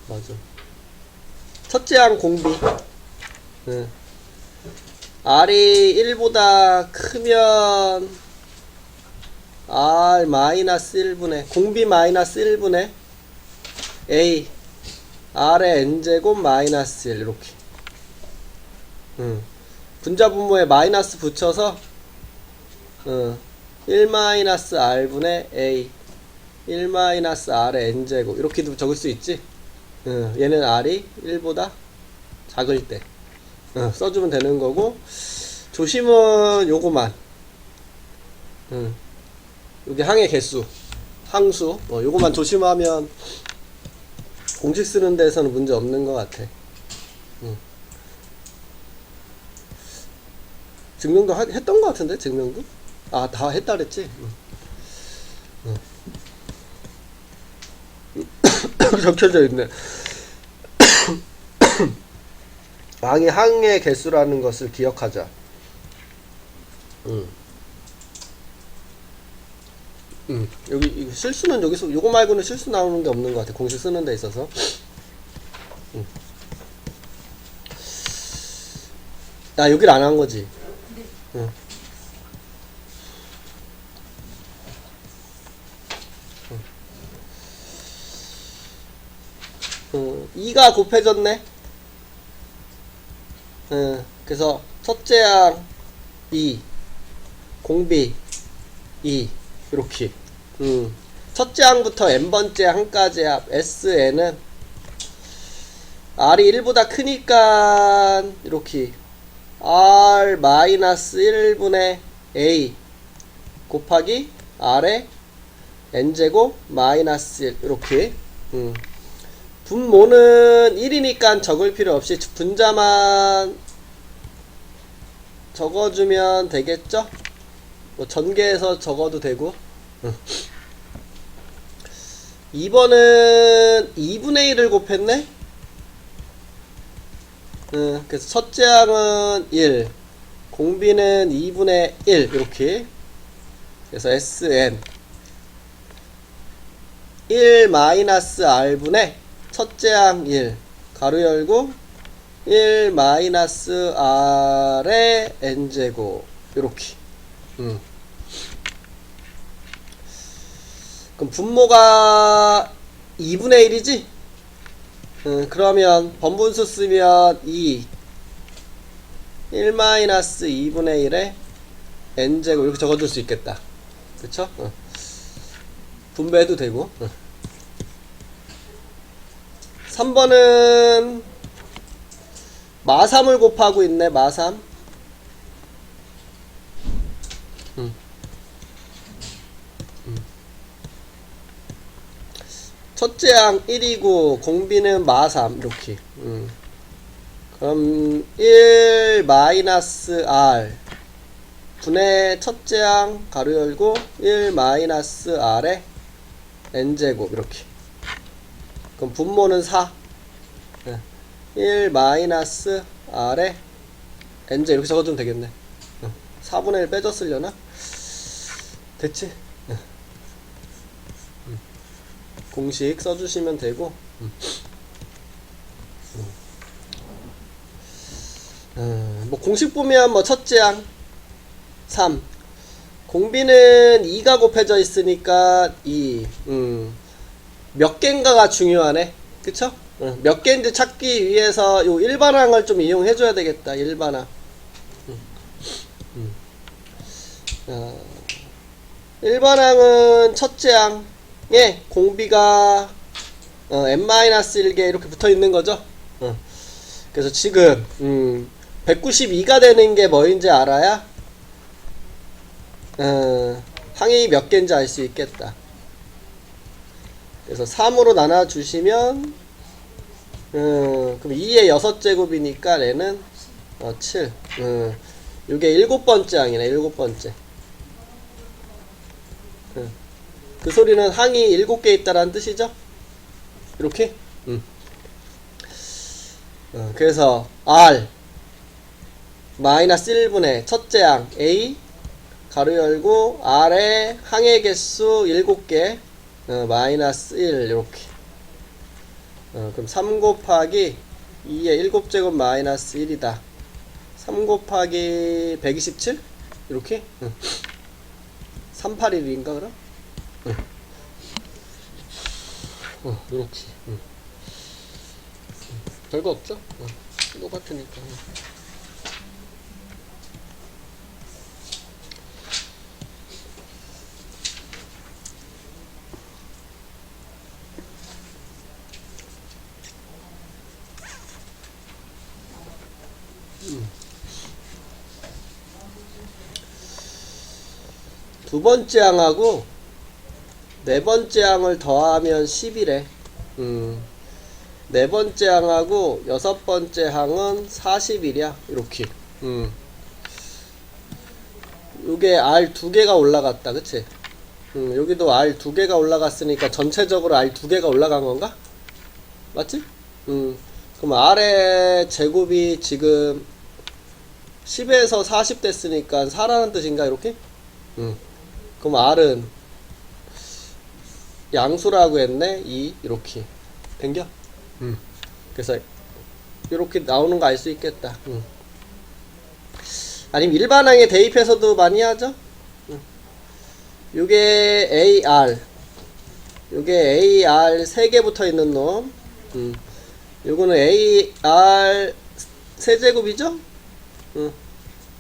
맞아. 첫째 항 공비. R이 1보다 크면 R 마이너스 1분의 공비 마이너스 1분의 A R의 N제곱 마이너스 1 이렇게. 분자 분모에 마이너스 붙여서 1 마이너스 R분의 A 1 마이너스 R의 N제곱 이렇게도 적을 수 있지. 얘는 R이 1보다 작을 때 써주면 되는 거고, 조심은 요거만 여기 항의 개수 항수 요거만 조심하면 공식 쓰는 데서는 문제 없는 것 같아. 증명도 했던 것 같은데. 증명도 다 했다 그랬지. 적혀져 있네. 항의 개수라는 것을 기억하자. 여기 실수는 여기서 요거 말고는 실수 나오는 게 없는 것 같아. 공식 쓰는 데 있어서. 여길 안 한 거지. 네. 2가 곱해졌네. 그래서 첫째 항 2 공비 2 이렇게. 첫째 항부터 n번째 항까지 합 SN은 R이 1보다 크니까 이렇게 R 마이너스 1분의 A 곱하기 R의 N제곱 마이너스 1 이렇게. 분모는 1이니까 적을 필요 없이 분자만 적어주면 되겠죠? 뭐 전개해서 적어도 되고. 2번은 2분의 1을 곱했네? 그래서 첫째 항은 1, 공비는 2분의 1, 이렇게. 그래서 SN 1 마이너스 R분의 첫째 항 1, 가로 열고 1 마이너스 R의 N제곱, 요렇게. 그럼 분모가 2분의 1이지? 그러면 번분수 쓰면 1 마이너스 2분의 1의 N제곱 이렇게 적어줄 수 있겠다. 그쵸? 분배해도 되고. 3번은 마3을 곱하고 있네. 마3. 첫째 항 1이고 공비는 마3 이렇게. 그럼 1 마이너스 R 분의 첫째 항 가로 열고 1 마이너스 R의 N제곱 이렇게. 그럼 분모는 4 1 마이너스 R의 N제 이렇게 적어주면 되겠네. 4분의 1 빼줬으려나? 됐지? 공식 써주시면 되고. 뭐 공식 보면 뭐 첫째 항 3 공비는 2가 곱해져 있으니까 2 몇 개인가가 중요하네. 그쵸? 몇 개인지 찾기 위해서 요 일반항을 좀 이용해 줘야 되겠다. 일반항. 일반항은 첫째 항에 공비가 n-1개 이렇게 붙어 있는 거죠. 그래서 지금 192가 되는 게 뭐인지 알아야 항이 몇 개인지 알 수 있겠다. 그래서 3으로 나눠주시면 그럼 2의 6제곱이니까 얘는 7. 요게 7번째 항이네. 7번째. 그 소리는 항이 7개 있다라는 뜻이죠. 이렇게. 그래서 R 마이너스 1분의 첫째 항 A 가로 열고 R의 항의 개수 7개 마이너스 1 이렇게. 그럼 3 곱하기 2의 7제곱 마이너스 1이다. 3 곱하기 127? 이렇게? 381인가 그럼? 이렇게. 별거 없죠? 똑같으니까. 두 번째 항하고 네 번째 항을 더하면 10이래. 네 번째 항하고 여섯 번째 항은 40이랴. 이렇게. 요게 R 두 개가 올라갔다. 그치? 여기도 R 두 개가 올라갔으니까 전체적으로 R 두 개가 올라간 건가? 맞지? 그럼 R의 제곱이 지금 10에서 40 됐으니까 4라는 뜻인가? 이렇게? 그럼 R은 양수라고 했네. 2 이렇게 된겨? 그래서 이렇게 나오는 거 알 수 있겠다. 아니면 일반항에 대입해서도 많이 하죠. 요게 AR, 요게 AR 3개 붙어 있는 놈. 요거는 AR 세제곱이죠.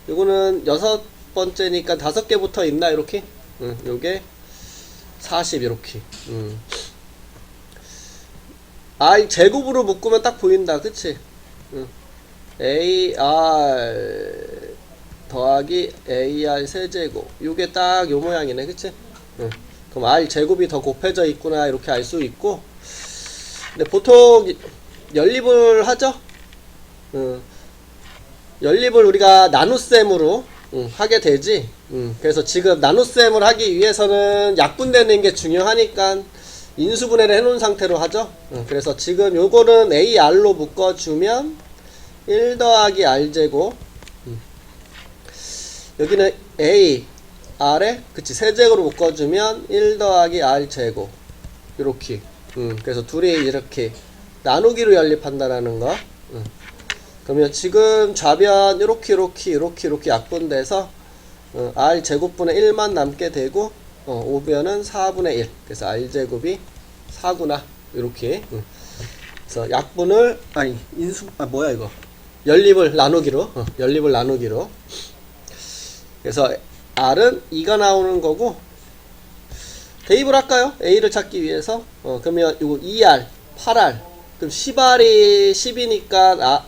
요거는 여섯 번째니까 5개 붙어 있나 이렇게. 요게 40 이렇게. R 제곱으로 묶으면 딱 보인다. 그치? AR 더하기 AR 세제곱. 요게 딱 요 모양이네. 그치? 그럼 R 제곱이 더 곱해져 있구나. 이렇게 알 수 있고. 근데 보통 연립을 하죠? 연립을 우리가 나눗셈으로 하게 되지. 그래서 지금 나눗셈을 하기 위해서는 약분되는 게 중요하니까 인수분해를 해놓은 상태로 하죠. 그래서 지금 요거는 AR로 묶어주면 1 더하기 R제곱. 여기는 A, R에 그치 세제곱으로 묶어주면 1 더하기 R제곱. 요렇게. 그래서 둘이 이렇게 나누기로 연립한다라는 거. 그러면 지금 좌변 요렇게 약분돼서 R 제곱분의 1만 남게 되고 오변은 4분의 1. 그래서 R 제곱이 4구나. 이렇게. 그래서 약분을 뭐야 이거? 연립을 나누기로. 연립을 나누기로. 그래서 R은 2가 나오는 거고 대입을 할까요? A를 찾기 위해서. 그러면 이거 2R, 8R. 그럼 10R이 10이니까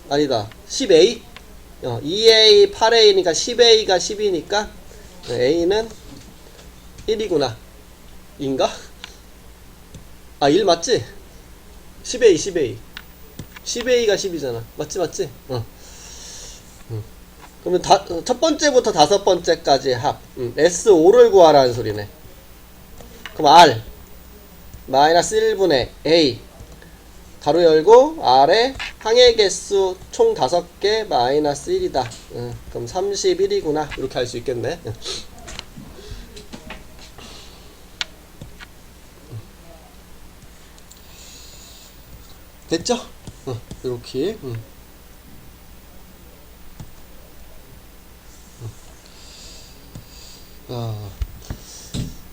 아니다. 10A? 2A, 8A니까 10A가 10이니까 A는 1이구나. 인가? 1 맞지? 10A, 10A. 10A가 10이잖아. 맞지? 그러면 첫 번째부터 다섯 번째까지 합. S5를 구하라는 소리네. 그럼 R 마이너스 1분의 A 가로 열고 R의 항의 개수 총 5개 마이너스 1이다. 그럼 31이구나. 이렇게 할 수 있겠네. 됐죠? 이렇게.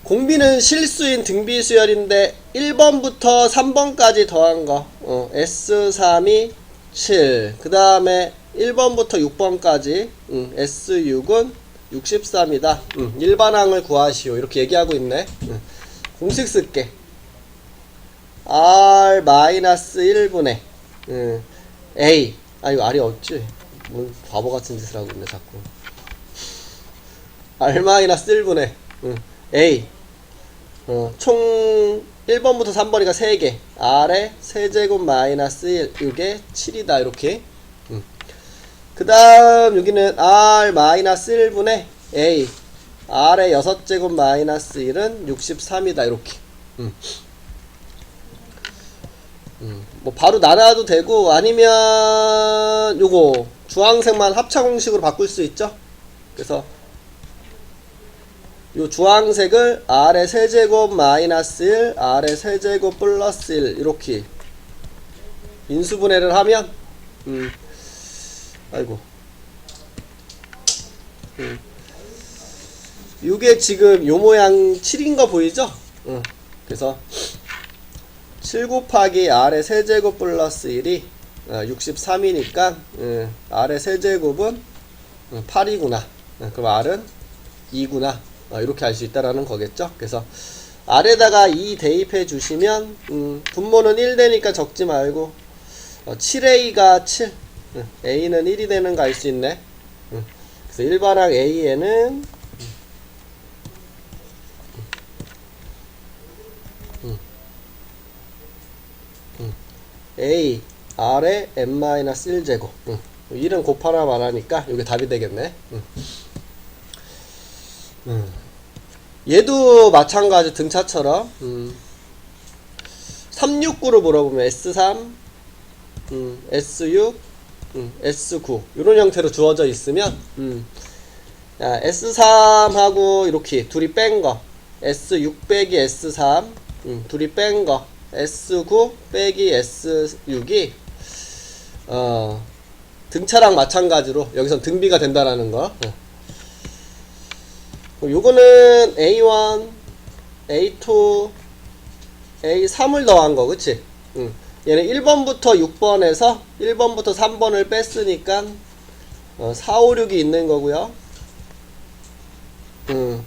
공비는 실수인 등비수열인데 1번부터 3번까지 더한 거. S3이 7. 그 다음에 1번부터 6번까지. S6은 63이다. 일반항을 구하시오. 이렇게 얘기하고 있네. 공식 쓸게. R-1분의 A. 이거 R이 없지? 뭔 바보같은 짓을 하고 있네 자꾸. R-1분의 A. 총 1번부터 3번이니까 3개. R의 세제곱 마이너스 1. 이게 7이다. 이렇게. 그 다음 여기는 R-1분의 A. R의 6제곱 마이너스 1은 63이다. 이렇게. 뭐 바로 나눠도 되고 아니면 요거 주황색만 합차 공식으로 바꿀 수 있죠. 그래서 요 주황색을 R의 세제곱 마이너스 1, R의 세제곱 플러스 1 이렇게 인수분해를 하면 아이고 요게 지금 요 모양 7인 거 보이죠? 그래서 7 곱하기 R의 세제곱 플러스 1이 63이니까 R의 세제곱은 8이구나. 그럼 R은 2구나. 이렇게 알 수 있다라는 거겠죠. 그래서 R에다가 2 대입해 주시면 분모는 1 되니까 적지 말고 7A가 7 A는 1이 되는 거 알 수 있네. 그래서 일반항 A에는 A R의 n-1제곱 1은 곱하나 말하니까 이게 답이 되겠네. 얘도 마찬가지 등차처럼 369로 물어보면 S3 S6 S9 이런 형태로 주어져 있으면 S3하고 이렇게 둘이 뺀거 S6 빼기 S3 둘이 뺀거 S9 빼기 S6이 등차랑 마찬가지로 여기선 등비가 된다라는 거. 요거는 A1, A2, A3을 더한 거, 그치? 얘는 1번부터 6번에서 1번부터 3번을 뺐으니까 4, 5, 6이 있는 거고요. 요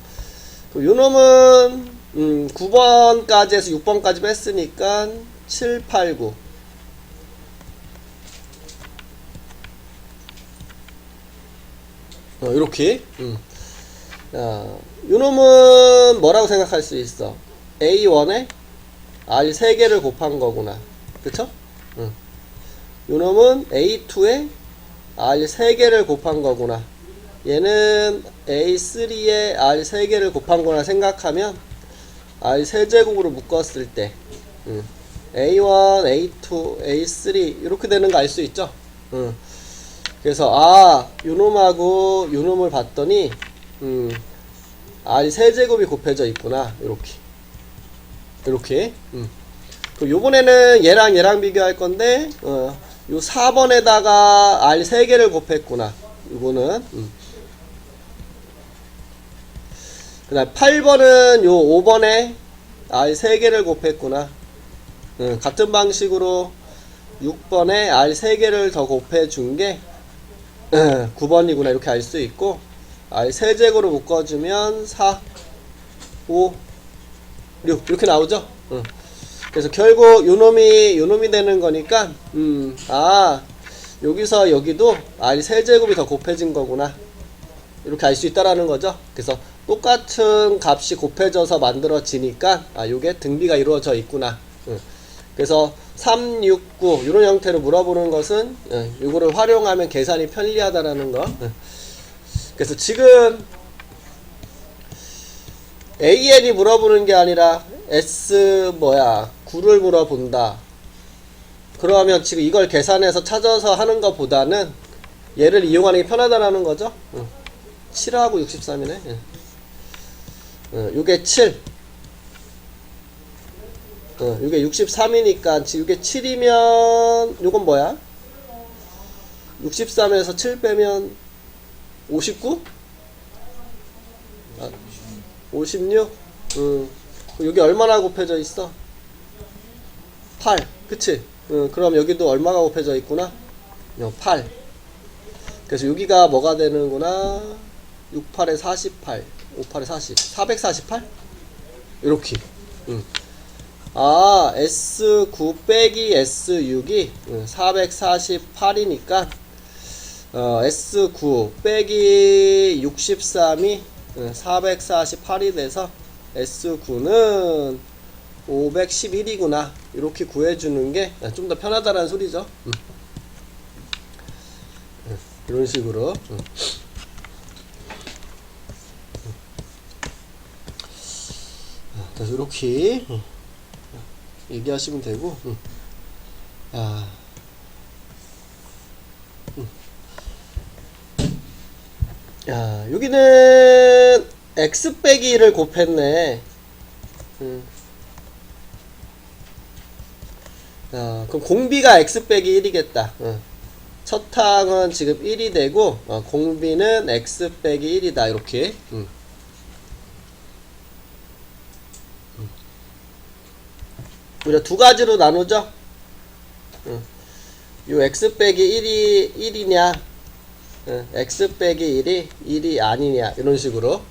놈은 9번까지 해서 6번까지 뺐으니까 7, 8, 9 요렇게 요 놈은 뭐라고 생각할 수 있어? A1에 R 3개를 곱한 거구나. 그쵸? 요 놈은 A2에 R 3개를 곱한 거구나. 얘는 A3에 R 3개를 곱한 거나 생각하면 R 세제곱으로 묶었을 때 A1, A2, A3 이렇게 되는 거 알 수 있죠? 그래서 요놈하고 요놈을 봤더니 R 세제곱이 곱해져 있구나. 요렇게 그럼 요번에는 얘랑 비교할 건데 요 4번에다가 R 3개를 곱했구나. 요거는 그 다음 8번은 요 5번에 R 3개를 곱했구나. 같은 방식으로 6번에 R 3개를 더 곱해준 게 9번이구나. 이렇게 알 수 있고 R 세제곱으로 묶어주면 4, 5, 6 이렇게 나오죠. 그래서 결국 요놈이 되는 거니까 여기서 여기도 R 세제곱이 더 곱해진 거구나. 이렇게 알 수 있다라는 거죠. 그래서 똑같은 값이 곱해져서 만들어지니까 요게 등비가 이루어져 있구나. 그래서 3, 6, 9 이런 형태로 물어보는 것은 요거를 활용하면 계산이 편리하다라는 거. 그래서 지금 AN이 물어보는 게 아니라 S9를 물어본다. 그러면 지금 이걸 계산해서 찾아서 하는 것보다는 얘를 이용하는 게 편하다라는 거죠. 7하고 63이네. 요게 7. 요게 63이니까 지금 요게 7이면 요건 뭐야? 63에서 7 빼면 59? 56? 여기 얼마나 곱해져 있어? 8. 그치? 그럼 여기도 얼마가 곱해져 있구나? 8. 그래서 여기가 뭐가 되는구나? 6, 8에 48. 5, 8에 40. 448? 요렇게. S9 빼기 S6이 448이니까 S9 빼기 63이 448이 돼서 S9는 511이구나. 이렇게 구해주는 게 좀 더 편하다는 소리죠. 이런 식으로. 그래서 이렇게 얘기하시면 되고. 여기는 x 빼기 1을 곱했네. 그럼 공비가 x 빼기 1이겠다. 첫 항은 지금 1이 되고 공비는 x 빼기 1이다. 이렇게. 우리가 두 가지로 나누죠. 요 x 빼기 1이 1이냐, x 빼기 1이 1이 아니냐, 이런 식으로.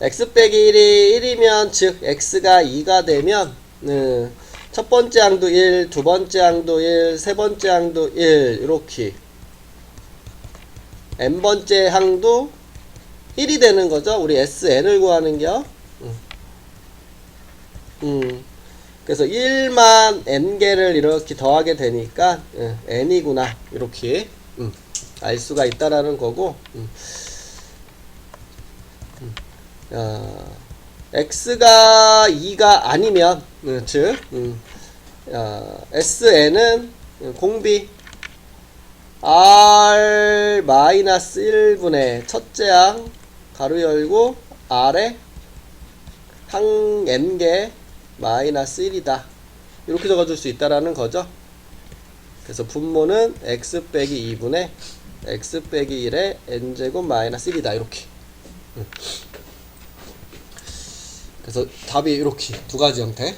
x 빼기 1이 1이면, 즉 x가 2가 되면 첫 번째 항도 1, 두 번째 항도 1, 세 번째 항도 1, 이렇게 n번째 항도 1이 되는 거죠. 우리 SN을 구하는겨. 그래서 1만 n개를 이렇게 더하게 되니까 n이구나, 이렇게 알 수가 있다라는 거고. x가 2가 아니면, 즉 sn은 공비 r-1분의 첫째 항 가로 열고 r에 항 n개 마이너스 1이다. 이렇게 적어줄 수 있다라는 거죠. 그래서 분모는 x 빼기 2분의 x 빼기 1의 n제곱 마이너스 1이다. 이렇게. 그래서 답이 이렇게 두 가지 형태.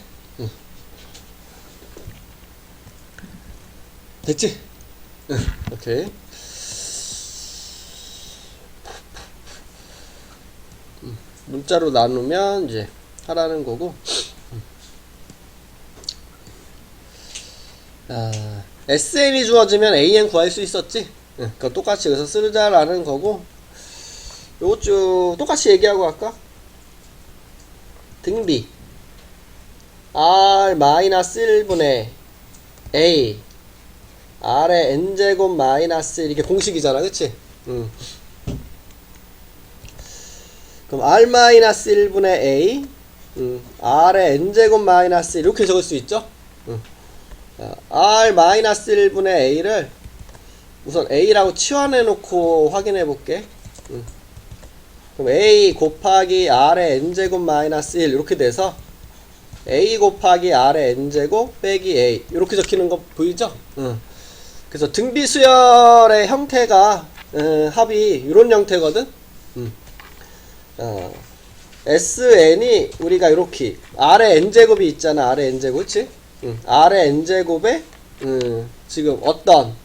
됐지? 오케이. 문자로 나누면 이제 하라는 거고. SN이 주어지면 AN 구할 수 있었지? 그거 똑같이 여기서 쓰자라는 거고. 요것 쭉 똑같이 얘기하고 갈까? 등비 R-1분의 A R의 N제곱 마이너스 1, 이게 공식이잖아, 그치? 그럼 R-1분의 A R의 N제곱 마이너스 1, 이렇게 적을 수 있죠? R-1분의 A를 우선 A라고 치환해 놓고 확인해 볼게. 그럼 A 곱하기 R의 N제곱 마이너스 1, 이렇게 돼서 A 곱하기 R의 N제곱 빼기 A, 이렇게 적히는 거 보이죠? 그래서 등비수열의 형태가 합이 이런 형태거든. SN이 우리가 이렇게 R의 N제곱이 있잖아. R의 N제곱, 그치? R의 N제곱에 지금 어떤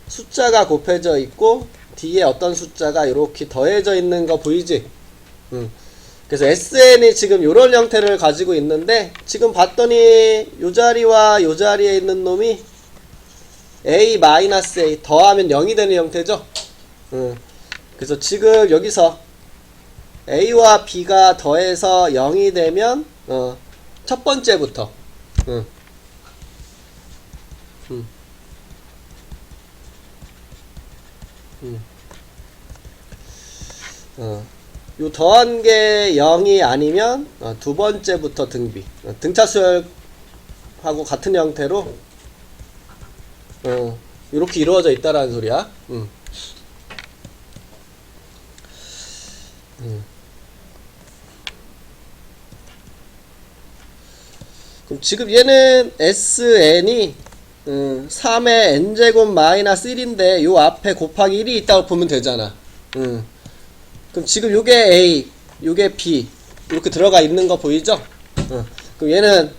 숫자가 곱해져 있고 뒤에 어떤 숫자가 이렇게 더해져 있는 거 보이지? 그래서 SN이 지금 이런 형태를 가지고 있는데, 지금 봤더니 요 자리와 요 자리에 있는 놈이 A-A 더하면 0이 되는 형태죠? 그래서 지금 여기서 A와 B가 더해서 0이 되면 첫 번째부터 요 더한 게 0이 아니면 두 번째부터 등비, 등차수열하고 같은 형태로 이렇게 이루어져 있다라는 소리야. 그럼 지금 얘는 SN이 3의 n제곱 마이너스 1인데 요 앞에 곱하기 1이 있다고 보면 되잖아. 그럼 지금 요게 A, 요게 B 이렇게 들어가 있는 거 보이죠? 그럼 얘는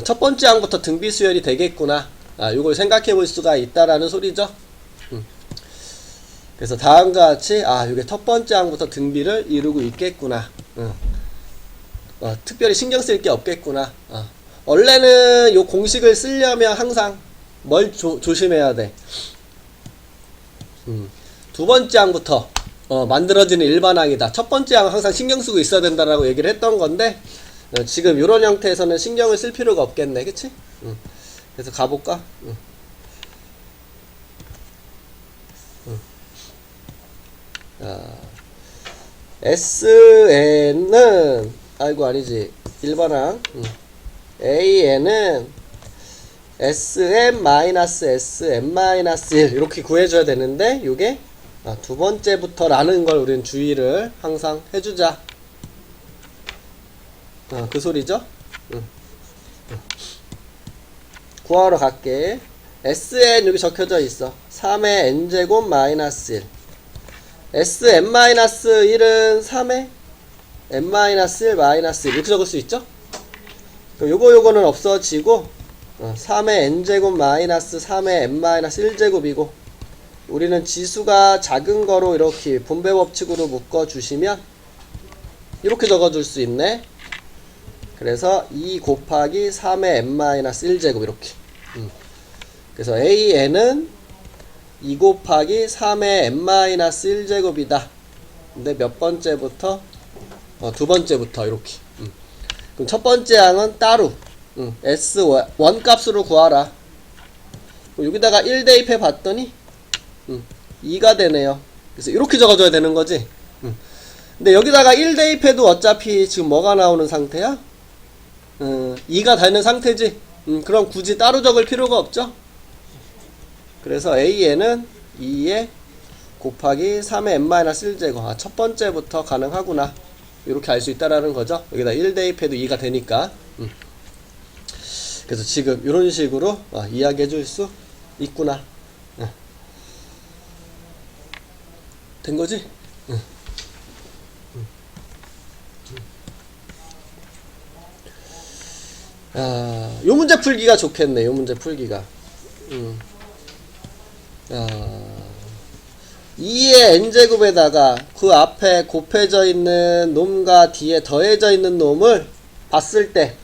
첫 번째 항부터 등비수열이 되겠구나. 요걸 생각해 볼 수가 있다라는 소리죠. 그래서 다음과 같이 요게 첫 번째 항부터 등비를 이루고 있겠구나. 특별히 신경 쓸 게 없겠구나. 원래는 요 공식을 쓰려면 항상 뭘 조심해야 돼? 두 번째 항부터 만들어지는 일반항이다. 첫 번째 항은 항상 신경 쓰고 있어야 된다라고 얘기를 했던 건데, 지금 요런 형태에서는 신경을 쓸 필요가 없겠네. 그치? 그래서 가볼까? SN은 아니지, 일반항. AN은 SM-SM-1 이렇게 구해줘야 되는데, 요게 두 번째부터라는 걸 우리는 주의를 항상 해주자. 그 소리죠. 구하러 갈게. Sn 여기 적혀져 있어. 3의 n제곱 마이너스 1. Sn-1은 3의 n-1 마이너스 1 이렇게 적을 수 있죠? 그럼 요거는 없어지고 3의 n제곱 마이너스 3의 n-1제곱이고 우리는 지수가 작은 거로 이렇게 분배 법칙으로 묶어주시면 이렇게 적어줄 수 있네. 그래서 2 곱하기 3의 n-1제곱 이렇게. 그래서 AN은 2 곱하기 3의 n-1제곱이다. 근데 몇 번째부터? 두 번째부터 이렇게. 그럼 첫 번째 항은 따로 S1 값으로 구하라. 여기다가 1 대입해 봤더니 2가 되네요. 그래서 이렇게 적어줘야 되는 거지. 근데 여기다가 1 대입해도 어차피 지금 뭐가 나오는 상태야? 2가 되는 상태지. 그럼 굳이 따로 적을 필요가 없죠. 그래서 AN은 2에 곱하기 3의 n-1제곱. 첫 번째부터 가능하구나. 이렇게 알 수 있다라는 거죠. 여기다 1 대입해도 2가 되니까. 그래서 지금 이런 식으로 이야기해 줄 수 있구나. 된 거지? 요 문제 풀기가 좋겠네. 요 문제 풀기가. 2의 n제곱에다가 그 앞에 곱해져 있는 놈과 뒤에 더해져 있는 놈을 봤을 때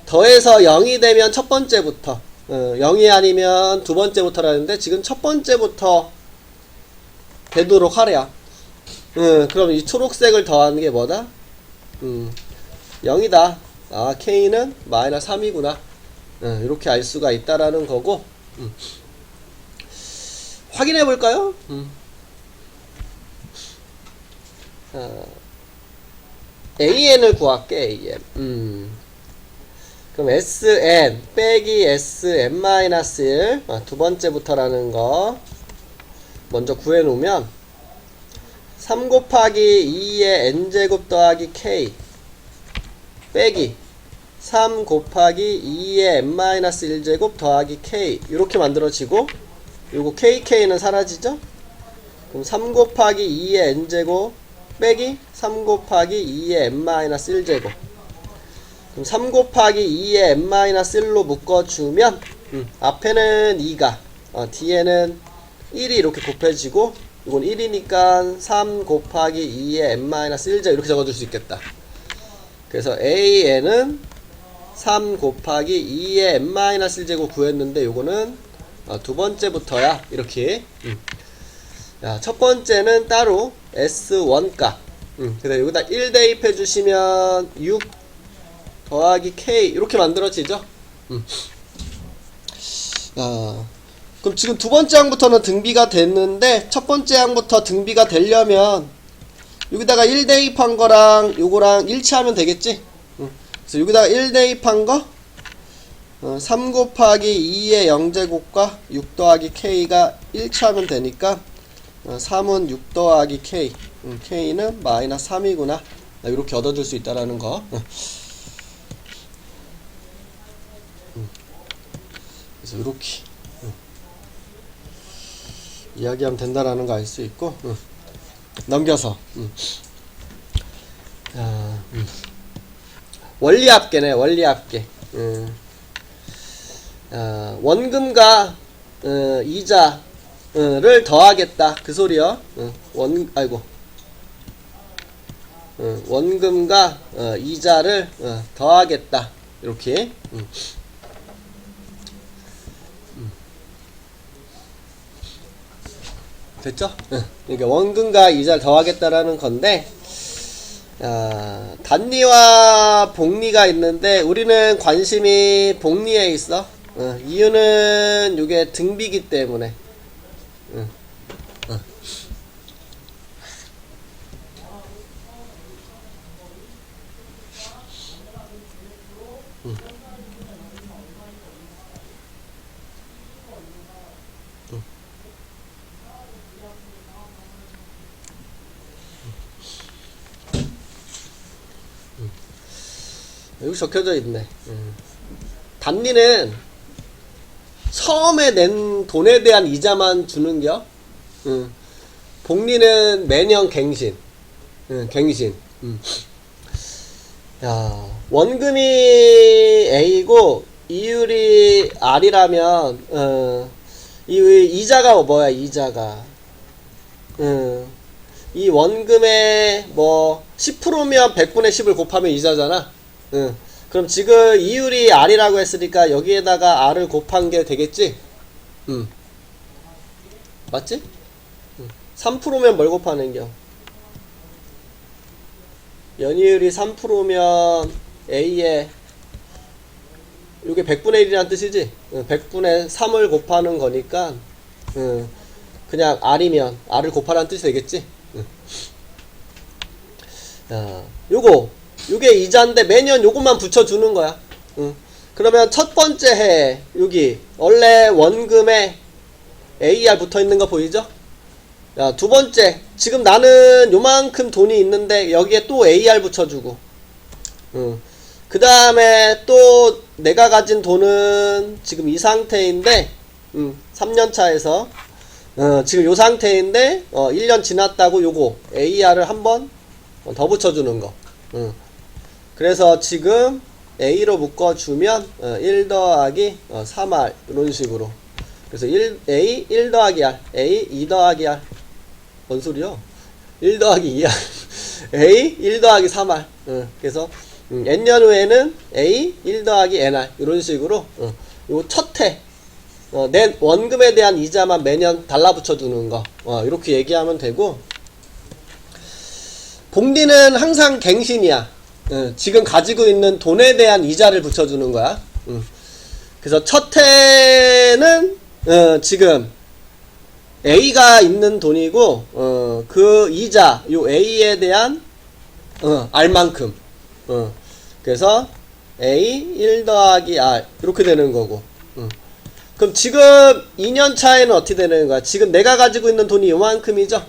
더해서 0이 되면 첫 번째부터 0이 아니면 두 번째부터라는데 지금 첫 번째부터 되도록 하랴. 그럼 이 초록색을 더하는 게 뭐다? 0이다. K는 마이너스 3이구나. 이렇게 알 수가 있다라는 거고. 확인해 볼까요? AN을 구할게. AN. 그럼 SN 빼기 SN-1 두 번째부터라는 거 먼저 구해 놓으면 3 곱하기 2의 n제곱 더하기 K 빼기 3 곱하기 2의 n-1제곱 더하기 K 이렇게 만들어지고 요거 KK는 사라지죠? 그럼 3 곱하기 2의 n제곱 빼기 3 곱하기 2의 n-1제곱 그럼 3 곱하기 2의 n-1로 묶어주면 앞에는 2가 뒤에는 1이 이렇게 곱해지고 이건 1이니까 3 곱하기 2의 n-1제곱 이렇게 적어줄 수 있겠다. 그래서 AN은 3 곱하기 2의 n-1제곱 구했는데 요거는 두 번째부터야 이렇게. 첫 번째는 따로 S1 값. 그다음 여기다 1 대입해 주시면 6 더하기 K 이렇게 만들어지죠. 그럼 지금 두 번째 항부터는 등비가 됐는데 첫 번째 항부터 등비가 되려면 여기다가 1 대입한 거랑 요거랑 일치하면 되겠지. 그래서 여기다가 1 대입한 거 3 곱하기 2의 0제곱과 6 더하기 K가 일치하면 되니까 3은 6 더하기 K K는 마이너스 3이구나. 이렇게 얻어줄 수 있다라는 거. 그래서 이렇게 이야기하면 된다라는 거 알 수 있고. 넘겨서 원리합계네. 원리합계. 원금과 이자를 더하겠다 그 소리요. 원금과 이자를 더하겠다 이렇게. 됐죠? 그러니까 원금과 이자를 더하겠다라는 건데 단리와 복리가 있는데 우리는 관심이 복리에 있어. 이유는 이게 등비기 때문에. 여기 적혀져 있네. 단리는 처음에 낸 돈에 대한 이자만 주는겨. 복리는 매년 갱신. 갱신. 야, 원금이 A고 이율이 R이라면 이 이자가 뭐야? 이자가 이 원금의 뭐 10%면 100분의 10을 곱하면 이자잖아. 그럼 지금 이율이 R이라고 했으니까 여기에다가 R을 곱한 게 되겠지? 맞지? 3%면 뭘 곱하는겨? 연이율이 3%면 A에 요게 100분의 1이란 뜻이지? 100분의 3을 곱하는 거니까 그냥 R이면 R을 곱하라는 뜻이 되겠지? 요게 이자인데 매년 요것만 붙여주는 거야. 그러면 첫 번째 해 여기 원래 원금에 AR 붙어 있는 거 보이죠? 야, 두 번째 지금 나는 요만큼 돈이 있는데 여기에 또 AR 붙여주고 그 다음에 또 내가 가진 돈은 지금 이 상태인데 3년차에서 지금 요 상태인데 1년 지났다고 요거 AR을 한번 더 붙여주는 거. 그래서 지금 A로 묶어주면 1 더하기 3R 이런 식으로. 그래서 A 1 더하기 R, A 2 더하기 R. 뭔 소리요? 1 더하기 2R, A 1 더하기 3R. 그래서 N년 후에는 A 1 더하기 NR 이런 식으로 요 첫 해 내 원금에 대한 이자만 매년 달라붙여주는 거 이렇게 얘기하면 되고, 복리는 항상 갱신이야. 지금 가지고 있는 돈에 대한 이자를 붙여주는 거야. 그래서 첫 해는 지금 A가 있는 돈이고 그 이자 요 A에 대한 R만큼. 그래서 A 1 더하기 R 이렇게 되는 거고. 그럼 지금 2년 차에는 어떻게 되는 거야? 지금 내가 가지고 있는 돈이 요만큼이죠.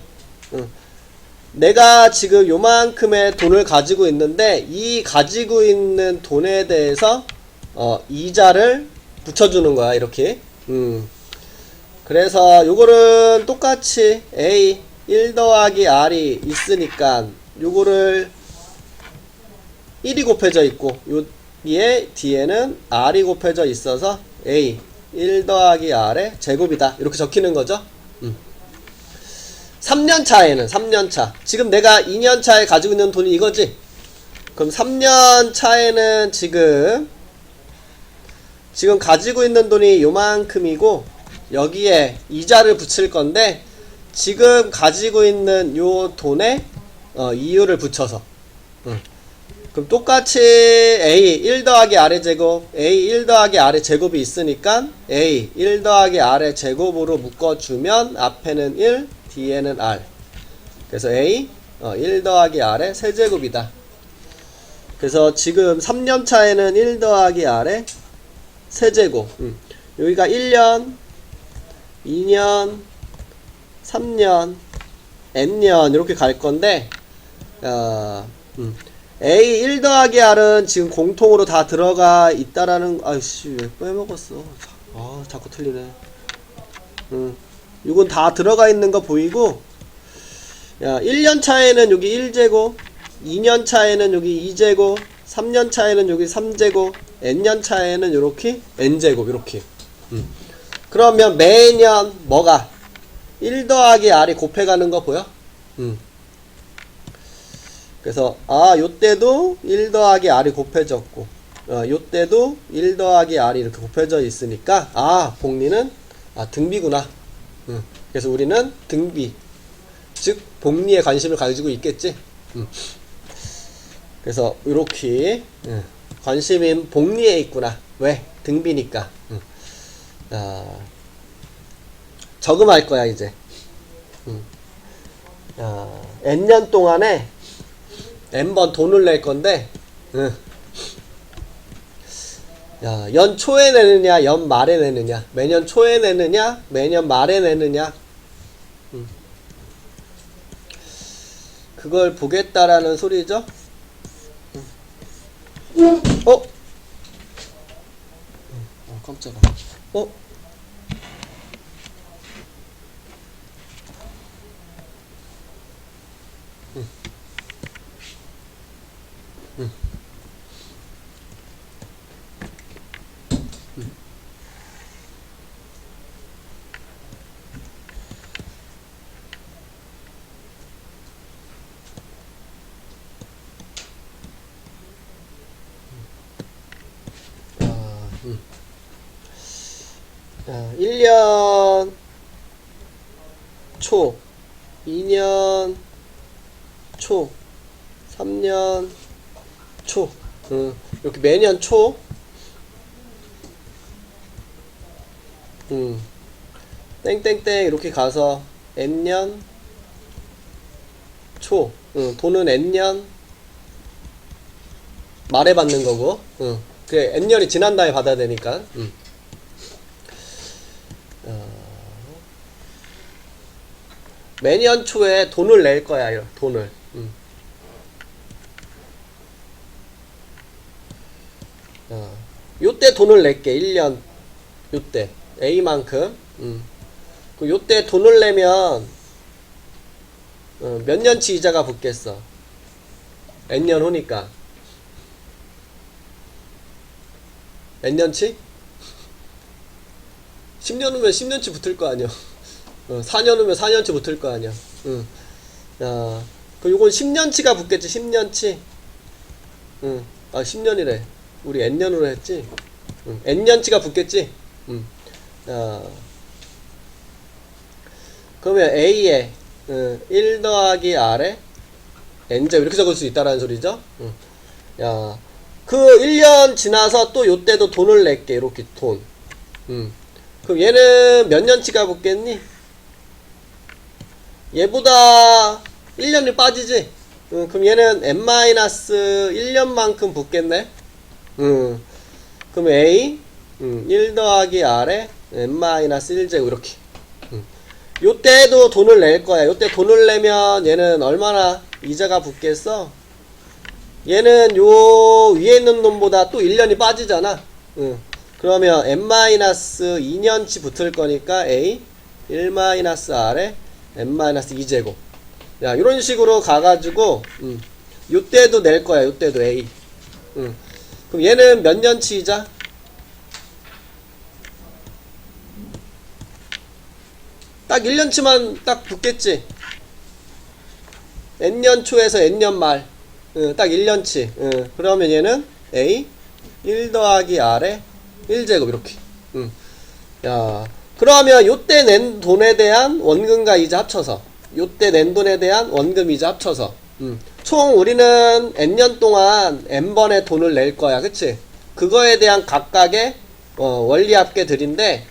내가 지금 요만큼의 돈을 가지고 있는데 이 가지고 있는 돈에 대해서 이자를 붙여주는 거야 이렇게. 그래서 요거는 똑같이 A 1 더하기 R이 있으니까 요거를 1이 곱해져 있고 여기에 뒤에는 R이 곱해져 있어서 A 1 더하기 R의 제곱이다 이렇게 적히는 거죠. 3년 차에는 3년 차 지금 내가 2년 차에 가지고 있는 돈이 이거지. 그럼 3년 차에는 지금 가지고 있는 돈이 요만큼이고 여기에 이자를 붙일 건데 지금 가지고 있는 요 돈에 이율을 붙여서 그럼 똑같이 A 1 더하기 R의 제곱, A 1 더하기 R의 제곱이 있으니까 A 1 더하기 R의 제곱으로 묶어주면 앞에는 1, 뒤에는 R. 그래서 A 1 더하기 R의 세제곱이다. 그래서 지금 3년 차에는 1 더하기 R의 세제곱. 여기가 1년, 2년, 3년, N년 이렇게 갈 건데 A 1 더하기 R은 지금 공통으로 다 들어가 있다라는, 아이씨, 왜 빼먹었어. 자꾸 틀리네. 이건 다 들어가 있는 거 보이고, 야, 1년 차에는 여기 1제곱, 2년 차에는 여기 2제곱, 3년 차에는 여기 3제곱, N년 차에는 요렇게 N제곱, 요렇게. 그러면 매년 뭐가? 1 더하기 R이 곱해가는 거 보여? 그래서 요때도 1 더하기 R이 곱해졌고 요때도 1 더하기 R이 이렇게 곱해져 있으니까 복리는 등비구나. 그래서 우리는 등비 즉 복리에 관심을 가지고 있겠지. 그래서 이렇게 관심인 복리에 있구나. 왜? 등비니까. 저금할 거야 이제. N년 동안에 N번 돈을 낼 건데, 야, 연 초에 내느냐, 연 말에 내느냐, 매년 초에 내느냐, 매년 말에 내느냐, 그걸 보겠다라는 소리죠. 어? 깜짝아. 어? 아, 1년 초, 2년 초, 3년 초, 이렇게 매년 초, 땡땡땡 이렇게 가서 n년 초, 돈은 n년 말에 받는 거고, 그래 n년이 지난 다음에 받아야 되니까. 매년 초에 돈을 낼 거야, 돈을. 요때 돈을 낼게, 1년, 요때. A만큼. 요때 돈을 내면, 몇 년치 이자가 붙겠어? N년 후니까. N년치? 10년 후면 10년치 붙을 거 아니야. 4년 후면 4년치 붙을 거 아니야. 그 요건 10년치가 붙겠지, 10년치. 아, 10년이래. 우리 N년으로 했지. N년치가 붙겠지. 그러면 A에 1 더하기 R에 N제곱 이렇게 적을 수 있다라는 소리죠. 야, 그 1년 지나서 또 요때도 돈을 낼게. 이렇게 돈. 그럼 얘는 몇 년치가 붙겠니? 얘보다 1년이 빠지지? 그럼 얘는 n-1년만큼 붙겠네? 그럼 A 1 더하기 R에 n-1제곱 이렇게. 요때도 돈을 낼 거야. 요때 돈을 내면 얘는 얼마나 이자가 붙겠어? 얘는 요 위에 있는 놈보다 또 1년이 빠지잖아. 그러면 n-2년치 붙을 거니까 A 1-R에 n-2제곱. 야, 이런 식으로 가가지고, 요때도 낼 거야, 요때도 A. 그럼 얘는 몇 년치이자? 딱 1년치만 딱 붙겠지? N년 초에서 N년 말. 딱 1년치. 그러면 얘는 A 1 더하기 R에 1제곱, 이렇게. 야. 그러면 요때 낸 돈에 대한 원금과 이자 합쳐서, 요때 낸 돈에 대한 원금 이자 합쳐서, 총 우리는 n년 동안 n번의 돈을 낼 거야, 그치? 그거에 대한 각각의 원리합계들인데,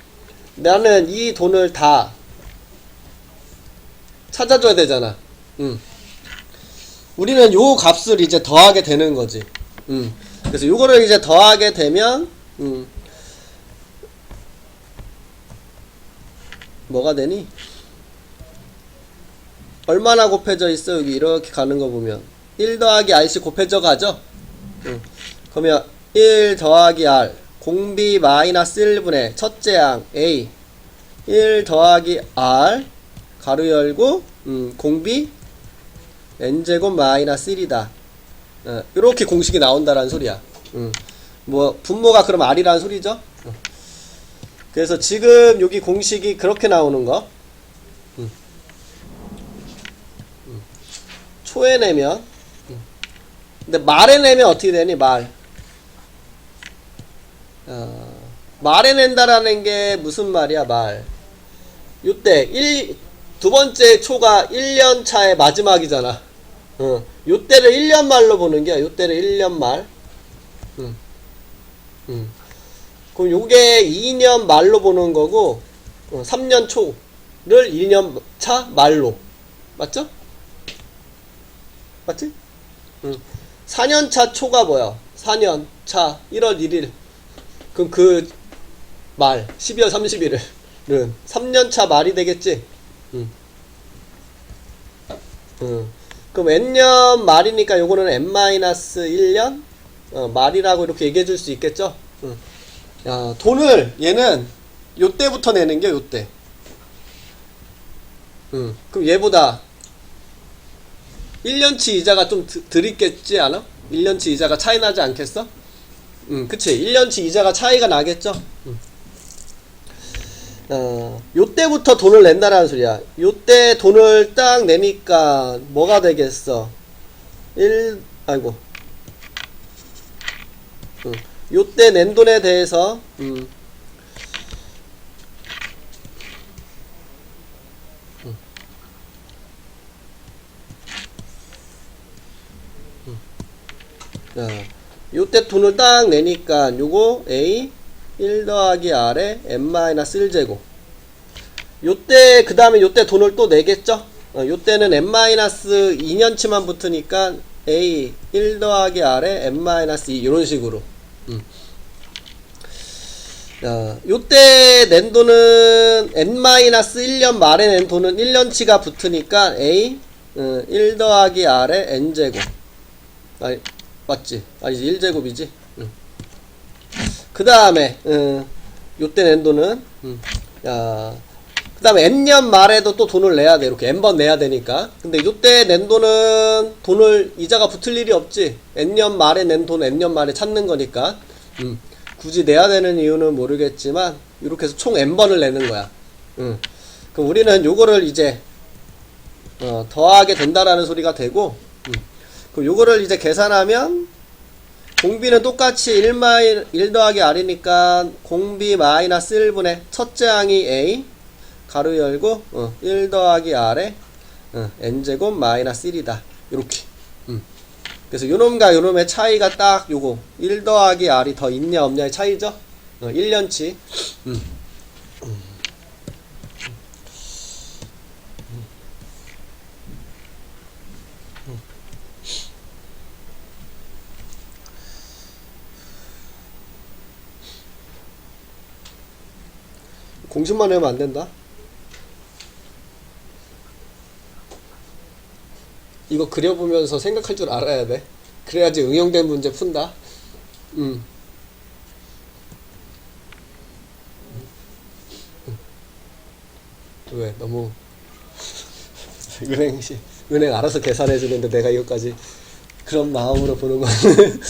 나는 이 돈을 다 찾아줘야 되잖아. 우리는 요 값을 이제 더하게 되는 거지. 그래서 요거를 이제 더하게 되면 뭐가 되니? 얼마나 곱해져 있어? 여기 이렇게 가는 거 보면 1 더하기 R씩 곱해져 가죠? 그러면 1 더하기 R 공비 마이너스 1분의 첫째 항 A 1 더하기 R 가로 열고 공비 n제곱 마이너스 1이다. 이렇게 공식이 나온다라는 소리야. 뭐 분모가 그럼 R이라는 소리죠? 그래서 지금 여기 공식이 그렇게 나오는 거. 초에 내면 근데 말에 내면 어떻게 되니? 말에 낸다라는 게 무슨 말이야? 말 요때 두 번째 초가 1년 차의 마지막이잖아. 요때를 1년 말로 보는 게야. 요때를 1년 말. 그럼 요게 2년 말로 보는 거고 3년 초를 2년 차 말로. 맞죠? 맞지? 4년 차 초가 뭐야? 4년 차 1월 1일. 그럼 그 말 12월 31일은 3년 차 말이 되겠지? 그럼 n년 말이니까 요거는 n-1년 말이라고 이렇게 얘기해 줄 수 있겠죠? 야, 돈을 얘는 요때부터 내는 게 요때. 그럼 얘보다 1년치 이자가 좀 덜 있겠지 않아? 1년치 이자가 차이 나지 않겠어? 그치. 1년치 이자가 차이가 나겠죠? 요때부터 돈을 낸다라는 소리야. 요때 돈을 딱 내니까 뭐가 되겠어? 아이고. 요때 낸 돈에 대해서, 요때 돈을 딱 내니까 요거 A 1 더하기 R에 n-1제곱. 요때 그 다음에 요때 돈을 또 내겠죠? 요때는 n-2년치만 붙으니까 A 1 더하기 R에 n-2 이런 식으로. 요때 낸 돈은 n-1년 말에 낸 돈은 1년치가 붙으니까 A 1 더하기 R에 n제곱. 아니 맞지? 아니지 1제곱이지. 그 다음에 요때 낸 돈은 그 다음에 n년 말에도 또 돈을 내야 돼. 이렇게 n번 내야 되니까. 근데 요때 낸 돈은 돈을 이자가 붙을 일이 없지. n년 말에 낸 돈 n년 말에 찾는 거니까. 굳이 내야 되는 이유는 모르겠지만 이렇게 해서 총 n번을 내는 거야. 그럼 우리는 요거를 이제 더하게 된다라는 소리가 되고, 그럼 요거를 이제 계산하면 공비는 똑같이 1 더하기 R이니까 공비 마이너스 1분의 첫째 항이 A 가로 열고 1 더하기 R에 n제곱 마이너스 1이다. 요렇게. 그래서 요놈과 요놈의 차이가 딱 요거 1 더하기 R이 더 있냐 없냐의 차이죠. 1년치. 공식만 외우면 안 된다. 이거 그려보면서 생각할 줄 알아야 돼. 그래야지 응용된 문제 푼다. 왜 너무 은행 알아서 계산해 주는데 내가 이것까지 그런 마음으로 보는 거는.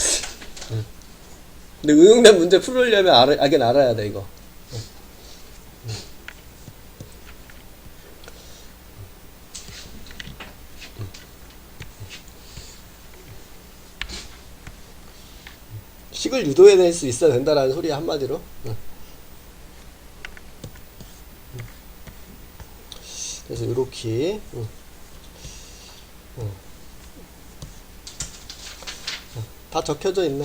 근데 응용된 문제 풀으려면 알긴 알아야 돼 이거. 식을 유도해낼 수 있어야 된다라는 소리야 한마디로. 그래서 요렇게 다 적혀져 있네.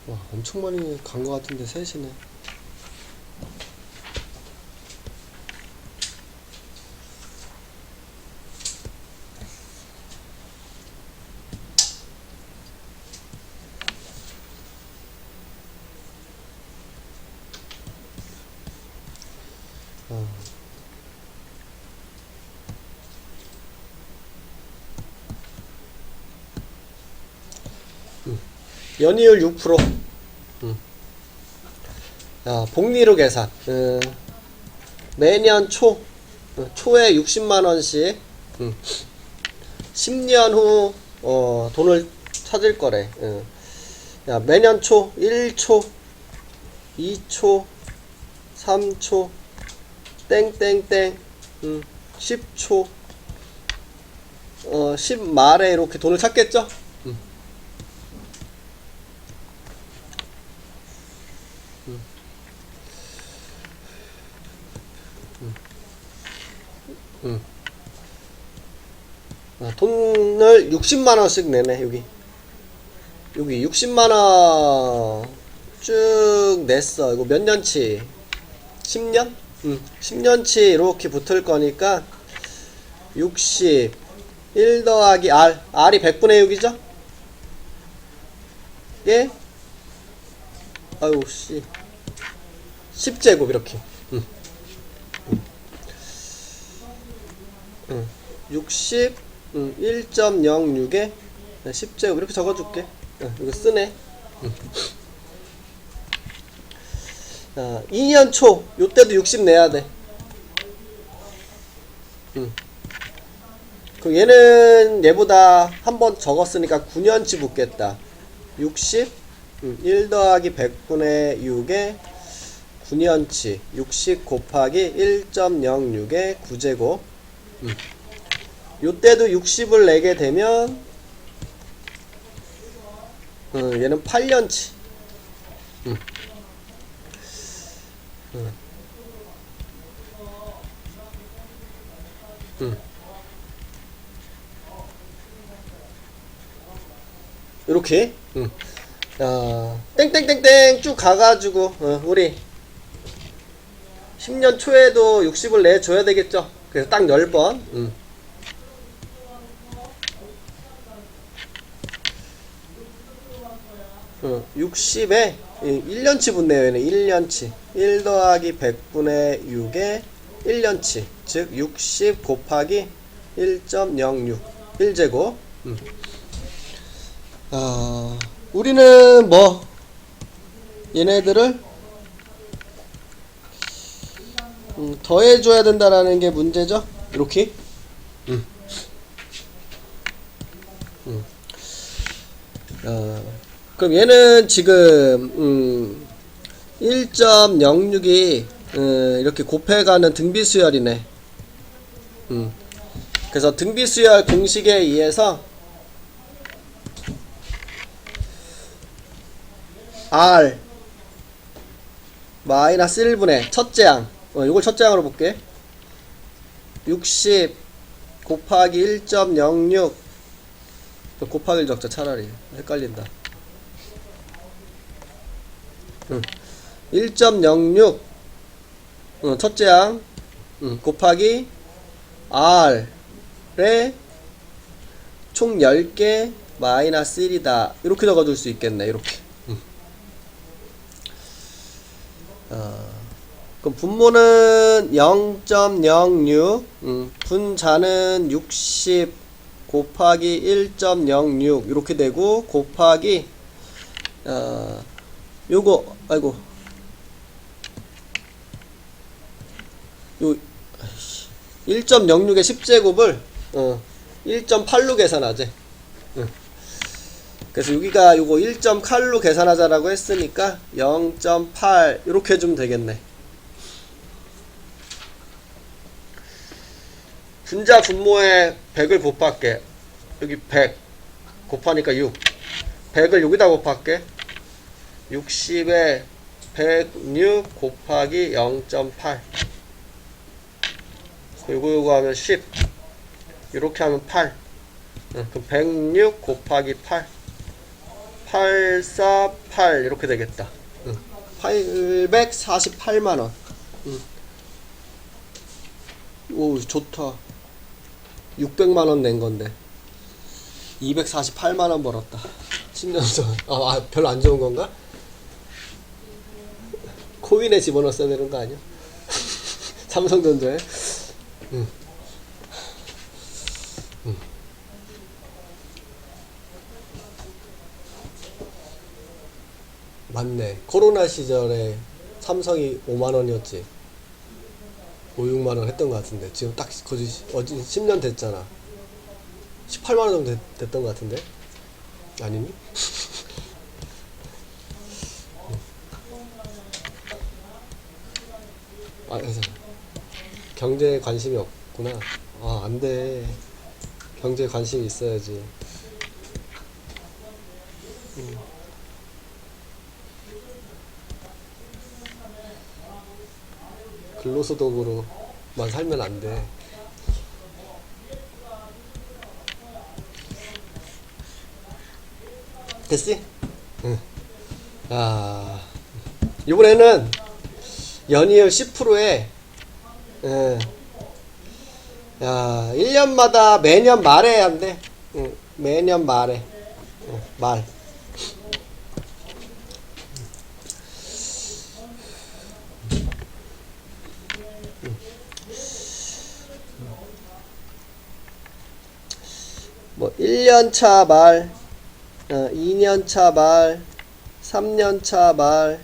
와, 엄청 많이 간 것 같은데 셋이네. 연이율 6%. 복리로 계산. 매년 초에 60만원씩 10년 후 돈을 찾을 거래. 매년 초 1초 2초 3초 땡땡땡 10초 10말에 이렇게 돈을 찾겠죠? 돈을 60만원씩 내네. 여기 60만원 쭉 냈어. 이거 몇 년치? 10년? 10년치 이렇게 붙을 거니까 60 1 더하기 R R이 100분의 6이죠? 예? 아유 씨 10제곱 이렇게 60 1.06에 10제곱 이렇게 적어줄게. 이거 쓰네. 2년 초 요때도 60 내야 돼. 그럼 얘는 얘보다 한 번 적었으니까 9년치 붙겠다. 60 1 더하기 100분의 6에 9년치 60 곱하기 1.06의 9제곱. 요때도 60을 내게 되면 얘는 8년치. 이렇게 땡땡땡땡 쭉 가가지고 우리 10년 초에도 60을 내줘야 되겠죠. 그래서 딱 10번 60에 1년치 붙네요. 얘는 1년치 1 더하기 100분의 6에 1년치 즉 60 곱하기 1.06 1제곱. 우리는 뭐 얘네들을 더해줘야 된다라는 게 문제죠. 이렇게 그럼 얘는 지금 1.06이 이렇게 곱해가는 등비수열이네. 그래서 등비수열 공식에 의해서 R 마이너스 1분의 첫째 항 이걸 첫째 항으로 볼게. 60 곱하기 1.06 곱하기를 적자. 차라리 헷갈린다. 1.06 첫째 항 곱하기 R에 총 10개 마이너스 1이다 이렇게 적어줄 수 있겠네. 이렇게. 그럼 분모는 0.06 분자는 60 곱하기 1.06 이렇게 되고 곱하기 요거 아이고 요 1.06의 10제곱을 1.8로 계산하지. 그래서 여기가 요거 1.8로 계산하자라고 했으니까 0.8 이렇게 해주면 되겠네. 분자 분모에 100을 곱할게. 여기 100 곱하니까 6 100을 여기다 곱할게. 60에 106 곱하기 0.8 요거 하면 10 이렇게 하면 8 그럼 106 곱하기 8 848 이렇게 되겠다. 848만원. 오 좋다. 600만원 낸 건데 248만원 벌었다. 10년 전. 별로 안 좋은 건가? 코인에 집어넣었어야 되는 거 아니야? 삼성전자에. 맞네. 코로나 시절에 삼성이 5만원이었지. 5, 6만원 했던 것 같은데 지금 딱 거의 10년 됐잖아. 18만원 정도 됐던 것 같은데 아니니? 그래서 경제에 관심이 없구나. 안돼. 경제에 관심이 있어야지. 근로소득으로만 살면 안 돼. 됐지? 이번에는 연이율 10%에 야 1년마다 매년 말에 해야 한대. 매년 말에 말. 뭐 1년차 말, 2년차 말, 3년차 말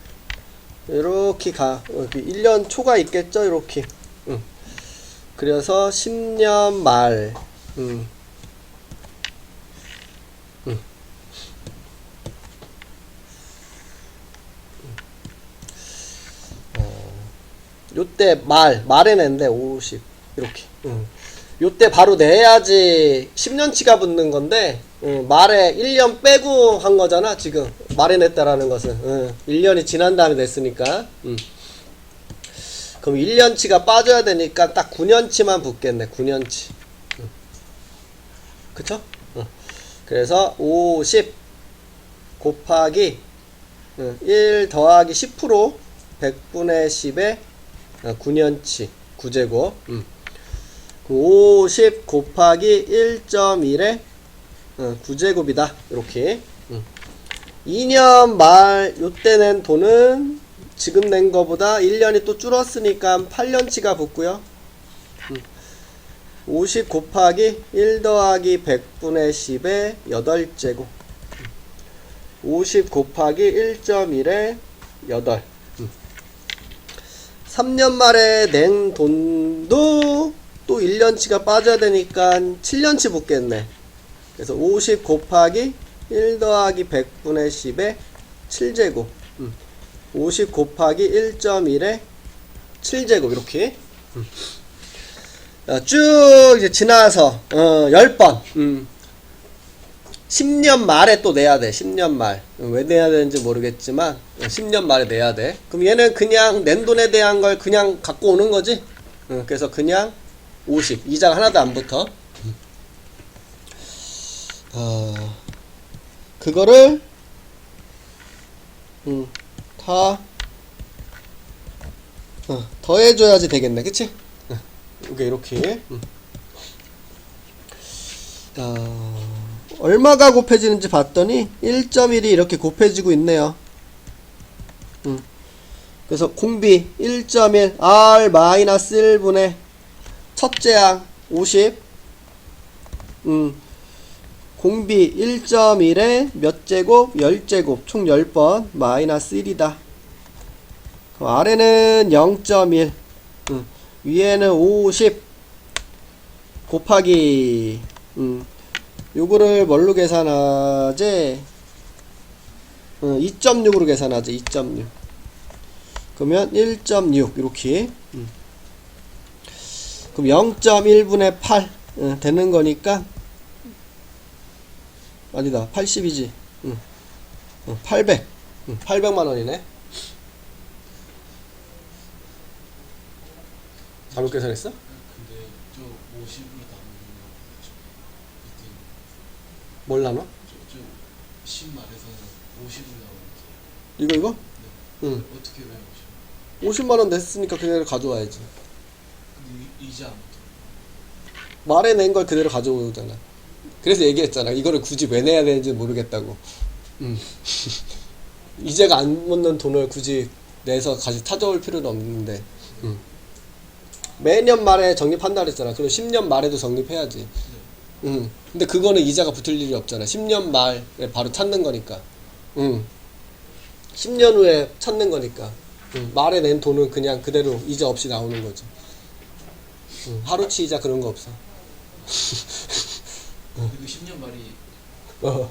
이렇게 가. 1년 초가 있겠죠, 이렇게. 그래서 10년 말. 요때 말에 낸대 50 이렇게. 요때 바로 내야지 10년치가 붙는 건데 말에 1년 빼고 한 거잖아. 지금 말에 냈다라는 것은 1년이 지난 다음에 냈으니까. 그럼 1년치가 빠져야 되니까 딱 9년치만 붙겠네. 9년치. 그쵸? 그래서 50 곱하기 1 더하기 10% 100분의 10에 9년치 9제곱. 50 곱하기 1.1에 9제곱이다. 이렇게. 2년 말 요때 낸 돈은 지금 낸 거보다 1년이 또 줄었으니까 8년치가 붙고요. 50 곱하기 1 더하기 100분의 10에 8제곱. 50 곱하기 1.1에 8. 3년 말에 낸 돈도 또 1년치가 빠져야 되니까 7년치 붙겠네. 그래서 50 곱하기 1 더하기 100분의 10에 7제곱. 50 곱하기 1.1에 7제곱 이렇게. 쭉 이제 지나서 10번. 10년 말에 또 내야 돼. 10년 말. 왜 내야 되는지 모르겠지만 10년 말에 내야 돼. 그럼 얘는 그냥 낸 돈에 대한 걸 그냥 갖고 오는 거지. 그래서 그냥 50. 이자가 하나도 안 붙어. 그거를 다 더해줘야지 되겠네. 그치? 이게 이렇게. 얼마가 곱해지는지 봤더니 1.1이 이렇게 곱해지고 있네요. 그래서 공비 1.1 R-1분의 첫째 항 50. 공비 1.1에 몇 제곱? 10제곱. 총 10번 마이너스 1이다. 아래는 0.1. 위에는 50 곱하기 요거를 뭘로 계산하지? 2.6으로 계산하지. 2.6. 그러면 1.6 이렇게. 그럼 0.1분의 8 되는 거니까 아니다. 80이지. 800. 800만 원이네. 잘못 계산했어? 근데 저 50으로 나누는 뭘 나눠? 저 10말에서는 50으로 나오는 이거? 네. 응. 어떻게 외우죠? 50만 원 냈으니까 그대로 가져와야지. 근데 이자 안 붙어요. 말에 낸 걸 그대로 가져오잖아. 그래서 얘기했잖아. 이거를 굳이 왜 내야 되는지 모르겠다고. 이자가 안 붙는 돈을 굳이 내서 다시 찾아올 필요는 없는데. 매년 말에 적립한다 그랬잖아. 그럼 10년 말에도 적립해야지. 네. 근데 그거는 이자가 붙을 일이 없잖아. 10년 말에 바로 찾는 거니까. 10년 후에 찾는 거니까. 말에 낸 돈은 그냥 그대로 이자 없이 나오는 거지. 하루치 이자 그런 거 없어. 그리고 10년 말이 어.